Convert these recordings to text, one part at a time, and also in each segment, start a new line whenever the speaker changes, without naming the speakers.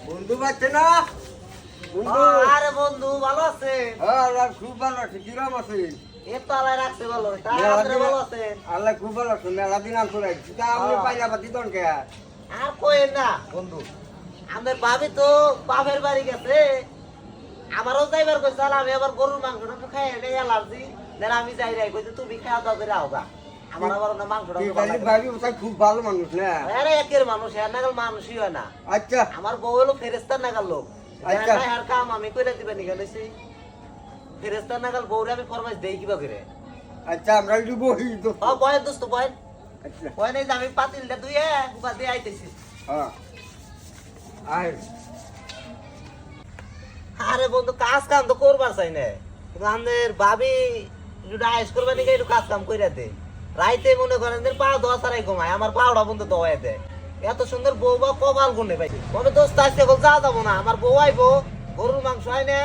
বন্ধু পাচ্ছে না বন্ধু।
আরে বন্ধু ভালো আছে?
আল্লাহ খুব ভালো আছে। কিরম আছে?
এই তো আল্লাহ রাখছে ভালো। তাই আপনি ভালো আছেন?
আল্লাহ খুব ভালো আছে। মেলা দিন আনছো রাখছি তা আপনি পাইলা পাতি তন কে?
আর কইেন না বন্ধু, আমাদের ভাবি তো বাপের বাড়ি গেছে। আমারও যাইবার কইছে, আমি আবার গরুর মাংসটা একটু খাই এনে অ্যালার্জি, দেন আমি যাই রাই কইছে তুমি খাওয়া দাওয়া করে আওগা। আমার আবার না মাংসটা
তুই খালি ভাবি ওটা খুব ভালো মানুষ না?
আরে একের মানুষ, এর নাগাল মানুষই হয় না।
আচ্ছা
আমার বউ হলো ফেরেস্তার নাগাল লোক।
আচ্ছা।
আর কাম আমি কইরা দিবেন গেলেছি। ফেরেস্তার নাগাল বউরে আমি ফরমাইশ দেই কিবা করে।
আচ্ছা আমরা একটু বহি তো।
বয়েন দোস্ত বয়েন।
আচ্ছা
বয়েন এই যে আমি পাতিলটা ধুয়ে উবা দিয়ে আইতেছি।
হ্যাঁ আয়
আরে বন্ধু কাজ কাম তো করবার চাই না, কিন্তু আমাদের ভাবি একটু আয়েস করবে নাকি একটু কাজ কাম কইরা দে। রাইতে মনে করেন যে পা ধোয়া ছাড়াই ঘুমায়, আমার পাওড়া বন্ধু দোয়াই দেয়। এত সুন্দর বউ বা কপাল গুনে পাইছি। তবে দোস্ত আজকে যা যাবো না, আমার বউ আইবো, গরুর মাংস আইনে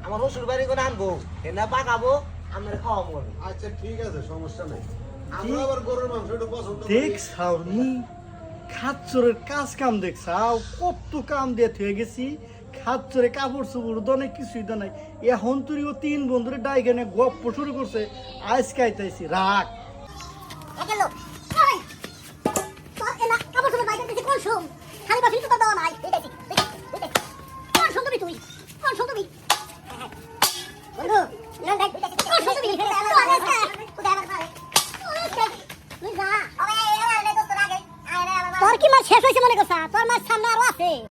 আমার শ্বশুর বাড়ি করে আনবো, এনে পাকাবো, আমরা খাওয়াবো।
আচ্ছা ঠিক আছে, সমস্যা নাই। আমরা আবার গরুর মাংস একটু পছন্দ করি।
দেখছাও নি খাচ্চরের কাজ কাম দেখছাও, কত কাম দিয়ে থয়ে গেছি। খাচ্চরে কাপড় চোপড় দনে কিছুই তো নাই। এখন তুইও 3 বন্ধুরে ডাইগানে গপ্প শুরু করছে। আইস খাইতেছি রাখ।
গেল ওই তো এনা কাপড় চোপড় বাইরে দিতে কোন শুম খালি বাসি তো দাও নাই দেখেছি কোন শুম তুমি কোন শুম তুমি বন্ধু না দেখ কোন শুম তুমি তো আরে কোথায় আবার পারে তুই যা ওরে এরা লে দোস্ত লাগে আরে তোর কি মাছ শেষ হইছে মনে করছ? তোর মাছ সামনে আরো আছে।